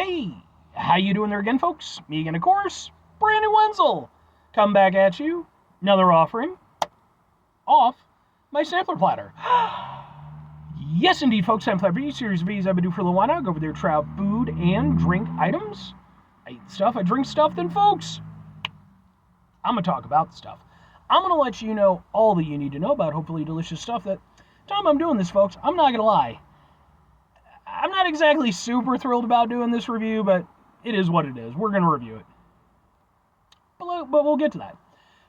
Hey, how you doing there again, folks? Me again, of course, Brandon Wenzel. Come back at you. Another offering off my sampler platter. Yes, indeed, folks. Sampler platter series of videos I've been doing for a little while now. Go over there, try out food and drink items. I eat stuff, I drink stuff, then, folks, I'm going to talk about the stuff. I'm going to let you know all that you need to know about hopefully delicious stuff. That time I'm doing this, folks, I'm not going to lie. I'm not exactly super thrilled about doing this review, but it is what it is. We're going to review it. But we'll get to that.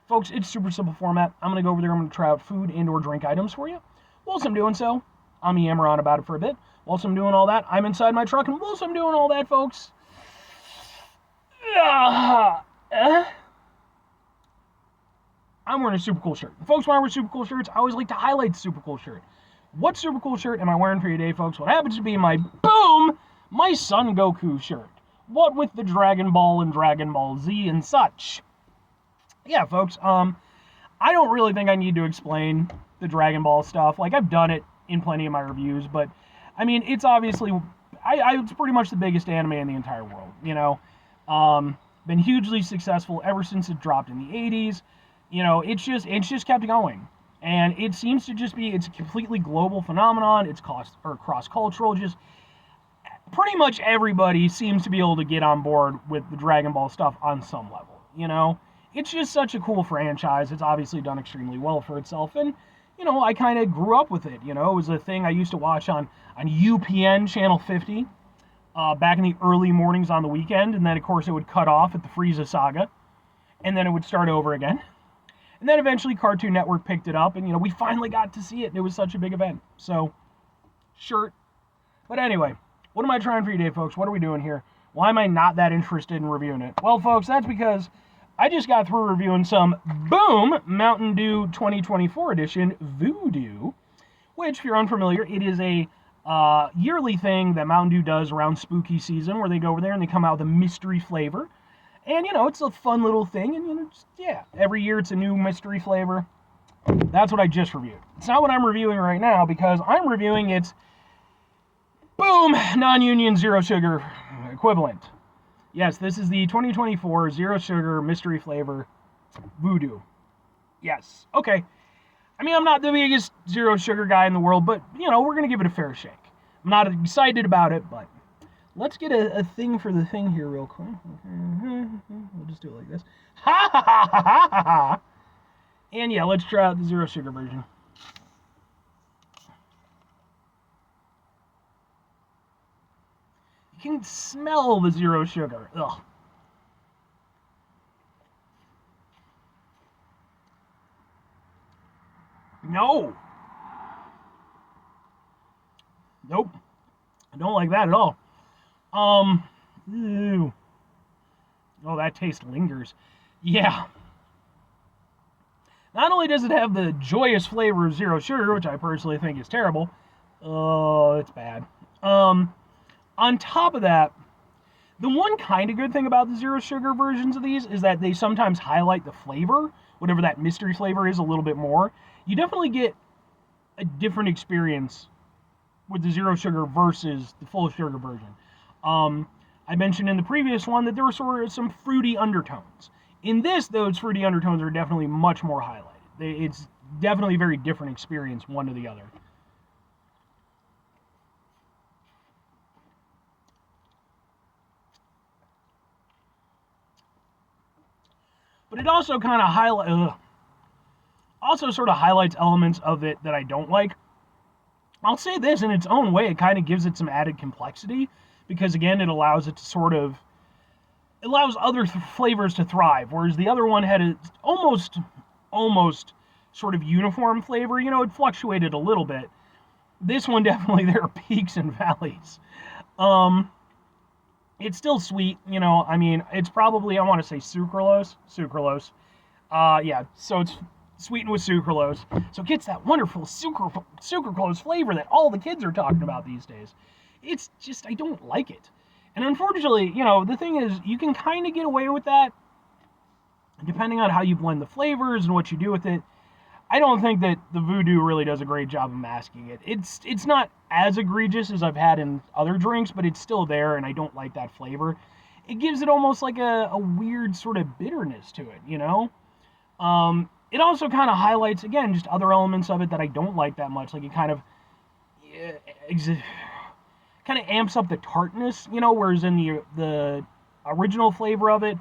Folks, it's super simple format. I'm going to go over there. I'm going to try out food and or drink items for you. Whilst I'm doing so, I'm yammer on about it for a bit. Whilst I'm doing all that, I'm inside my truck. And whilst I'm doing all that, folks, I'm wearing a super cool shirt. Folks, when I wear super cool shirts, I always like to highlight the super cool shirt. What super cool shirt am I wearing for you today, folks? What happens to be my Son Goku shirt. What with the Dragon Ball and Dragon Ball Z and such. Yeah, folks, I don't really think I need to explain the Dragon Ball stuff. Like, I've done it in plenty of my reviews, but, I mean, it's obviously, it's pretty much the biggest anime in the entire world, you know? Been hugely successful ever since it dropped in the 80s. You know, it's just kept going. And it seems to just be, it's a completely global phenomenon. It's cross-cultural. Just pretty much everybody seems to be able to get on board with the Dragon Ball stuff on some level, you know? It's just such a cool franchise. It's obviously done extremely well for itself. And, you know, I kind of grew up with it, you know? It was a thing I used to watch on UPN Channel 50 back in the early mornings on the weekend. And then, of course, it would cut off at the Frieza saga. And then it would start over again. And then eventually Cartoon Network picked it up, and, you know, we finally got to see it, and it was such a big event. So, shirt. But anyway, what am I trying for you today, folks? What are we doing here? Why am I not that interested in reviewing it? Well, folks, that's because I just got through reviewing some Mountain Dew 2024 edition VOO, which, if you're unfamiliar, it is a yearly thing that Mountain Dew does around spooky season, where they go over there and they come out with a mystery flavor. And, you know, it's a fun little thing, and, you know, yeah, every year it's a new mystery flavor. That's what I just reviewed. It's not what I'm reviewing right now, because I'm reviewing its non-union zero sugar equivalent. Yes, this is the 2024 zero sugar mystery flavor VOO. Yes, okay. I mean, I'm not the biggest zero sugar guy in the world, but, you know, we're going to give it a fair shake. I'm not excited about it, but let's get a thing for the thing here real quick. We'll just do it like this. Ha ha ha ha ha ha! And yeah, let's try out the zero sugar version. You can smell the zero sugar. Ugh. No. Nope. I don't like that at all. Ew. Oh, that taste lingers. Yeah. Not only does it have the joyous flavor of zero sugar, which I personally think is terrible. Oh, it's bad. On top of that, the one kind of good thing about the zero sugar versions of these is that they sometimes highlight the flavor, whatever that mystery flavor is, a little bit more. You definitely get a different experience with the zero sugar versus the full sugar version. I mentioned in the previous one that there were sort of some fruity undertones. In this, those fruity undertones are definitely much more highlighted. It's definitely a very different experience, one to the other. But it also kind of highlights elements of it that I don't like. I'll say this, in its own way, it kind of gives it some added complexity, because, again, it allows it to allows other flavors to thrive, whereas the other one had a almost sort of uniform flavor. You know, it fluctuated a little bit. This one, definitely, there are peaks and valleys. It's still sweet, you know. I mean, it's probably, I want to say sucralose. Yeah, so it's sweetened with sucralose. So it gets that wonderful sucralose flavor that all the kids are talking about these days. It's just, I don't like it. And unfortunately, you know, the thing is, you can kind of get away with that depending on how you blend the flavors and what you do with it. I don't think that the VOO really does a great job of masking it. It's not as egregious as I've had in other drinks, but it's still there, and I don't like that flavor. It gives it almost like a weird sort of bitterness to it, you know? It also kind of highlights, again, just other elements of it that I don't like that much. Like, it kind of amps up the tartness, you know, whereas in the original flavor of it,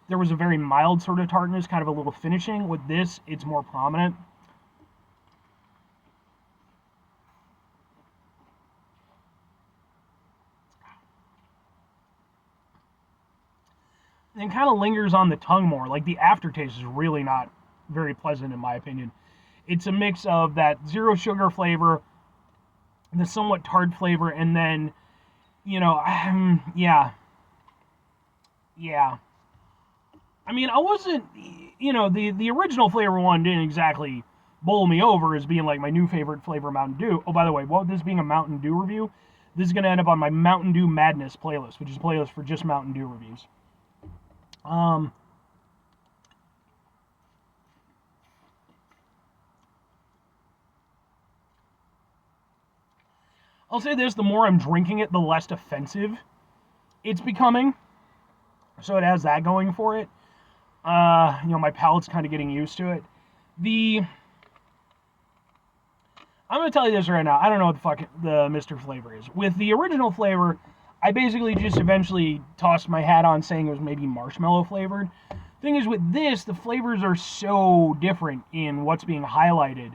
there was a very mild sort of tartness, kind of a little finishing. With this, it's more prominent. And kind of lingers on the tongue more. Like, the aftertaste is really not very pleasant in my opinion. It's a mix of that zero sugar flavor, the somewhat tart flavor, and then, you know, yeah. I mean, I wasn't, you know, the original flavor one didn't exactly bowl me over as being like my new favorite flavor, Mountain Dew. Oh, by the way, this being a Mountain Dew review, this is going to end up on my Mountain Dew Madness playlist, which is a playlist for just Mountain Dew reviews. I'll say this, the more I'm drinking it, the less offensive it's becoming. So it has that going for it. You know, my palate's kind of getting used to it. I'm going to tell you this right now. I don't know what the fuck the Mr. Flavor is. With the original flavor, I basically just eventually tossed my hat on saying it was maybe marshmallow flavored. Thing is, with this, the flavors are so different in what's being highlighted.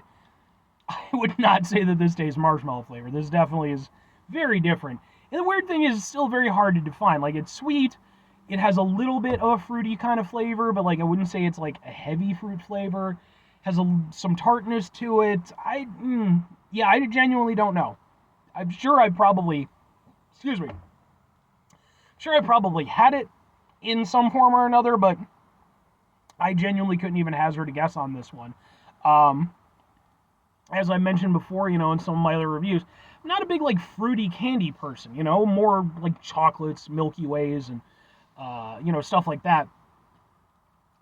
I would not say that this tastes marshmallow flavor. This definitely is very different. And the weird thing is, it's still very hard to define. Like, it's sweet. It has a little bit of a fruity kind of flavor, but like I wouldn't say it's like a heavy fruit flavor. Has some tartness to it. I genuinely don't know. I'm sure I probably, had it in some form or another, but I genuinely couldn't even hazard a guess on this one. As I mentioned before, you know, in some of my other reviews, I'm not a big like fruity candy person, you know, more like chocolates, Milky Ways, and you know, stuff like that.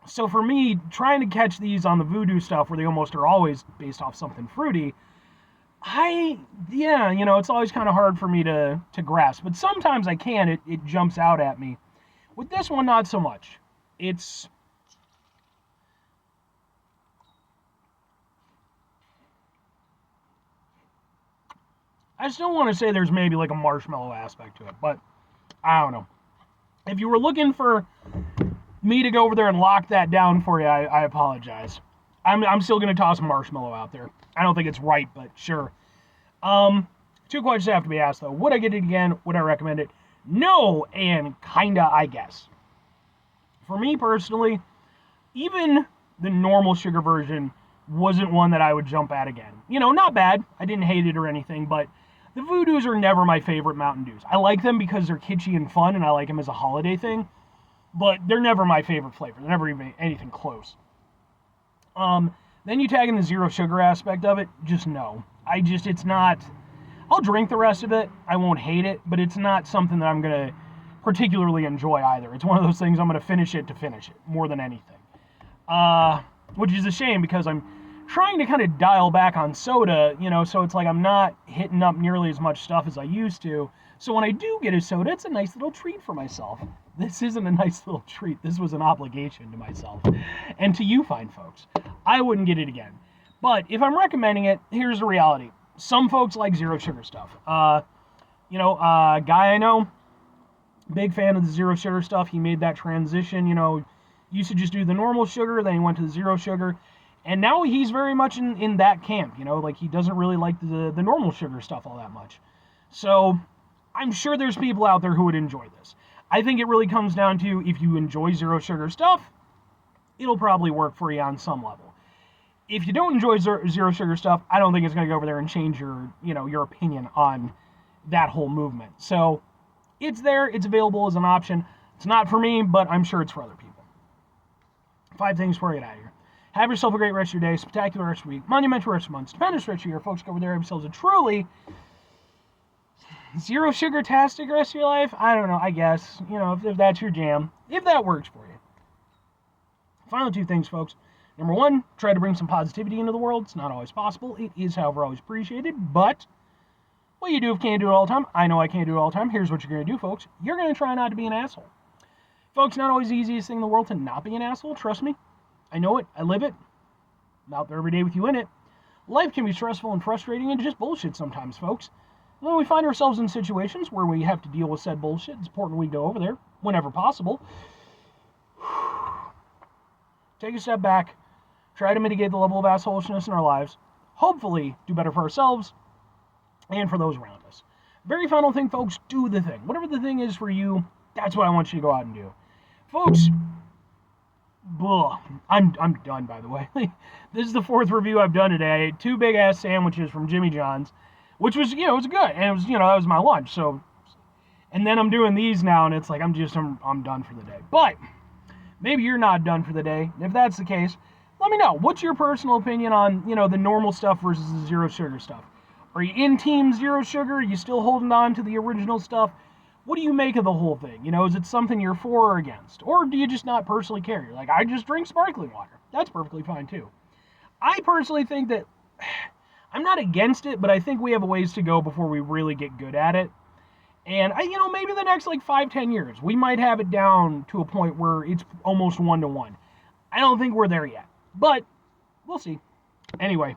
So for me, trying to catch these on the VOO stuff where they almost are always based off something fruity, you know, it's always kind of hard for me to grasp. But sometimes I can, it jumps out at me. With this one, not so much. I still want to say there's maybe like a marshmallow aspect to it, but I don't know. If you were looking for me to go over there and lock that down for you, I apologize. I'm still going to toss marshmallow out there. I don't think it's right, but sure. Two questions have to be asked, though. Would I get it again? Would I recommend it? No, and kinda, I guess. For me personally, even the normal sugar version wasn't one that I would jump at again. You know, not bad. I didn't hate it or anything, but the VOOs are never my favorite Mountain Dews. I like them because they're kitschy and fun, and I like them as a holiday thing, but they're never my favorite flavor. They're never even anything close. Then you tag in the zero sugar aspect of it, just no. It's not, I'll drink the rest of it, I won't hate it, but it's not something that I'm going to particularly enjoy either. It's one of those things I'm going to finish it, more than anything. Which is a shame because I'm trying to kind of dial back on soda, you know, so it's like I'm not hitting up nearly as much stuff as I used to. So when I do get a soda, it's a nice little treat for myself. This isn't a nice little treat. This was an obligation to myself and to you fine folks. I wouldn't get it again. But if I'm recommending it, here's the reality. Some folks like zero sugar stuff. You know, a guy I know, big fan of the zero sugar stuff. He made that transition, you know, used to just do the normal sugar, then he went to the zero sugar. And now he's very much in that camp, you know, like he doesn't really like the normal sugar stuff all that much. So I'm sure there's people out there who would enjoy this. I think it really comes down to if you enjoy zero sugar stuff, it'll probably work for you on some level. If you don't enjoy zero sugar stuff, I don't think it's going to go over there and change your opinion on that whole movement. So it's there, it's available as an option. It's not for me, but I'm sure it's for other people. 5 things before I get out of here. Have yourself a great rest of your day, spectacular rest of your week, monumental rest of your month, stupendous rest of your year. Folks, go over there, have yourselves a truly zero sugar-tastic rest of your life. I don't know, I guess. You know, if that's your jam. If that works for you. Final 2 things, folks. Number one, try to bring some positivity into the world. It's not always possible. It is, however, always appreciated. But what you do if you can't do it all the time, I know I can't do it all the time. Here's what you're going to do, folks. You're going to try not to be an asshole. Folks, not always the easiest thing in the world to not be an asshole. Trust me. I know it. I live it. I'm out there every day with you in it. Life can be stressful and frustrating and just bullshit sometimes, folks. When we find ourselves in situations where we have to deal with said bullshit, it's important we go over there whenever possible. Take a step back. Try to mitigate the level of assholishness in our lives. Hopefully, do better for ourselves and for those around us. Very final thing, folks, do the thing. Whatever the thing is for you, that's what I want you to go out and do. Folks, I'm done, by the way. This is the 4th review I've done today. I ate 2 big-ass sandwiches from Jimmy John's, which was, it was good. And it was, that was my lunch. So, and then I'm doing these now, and it's like, I'm done for the day. But maybe you're not done for the day. If that's the case, let me know. What's your personal opinion on, the normal stuff versus the zero sugar stuff? Are you in team zero sugar? Are you still holding on to the original stuff? What do you make of the whole thing? Is it something you're for or against? Or do you just not personally care? You're like, I just drink sparkling water. That's perfectly fine too. I personally think that I'm not against it, but I think we have a ways to go before we really get good at it. And maybe the next 5-10 years, we might have it down to a point where it's almost 1-to-1. I don't think we're there yet, but we'll see. Anyway,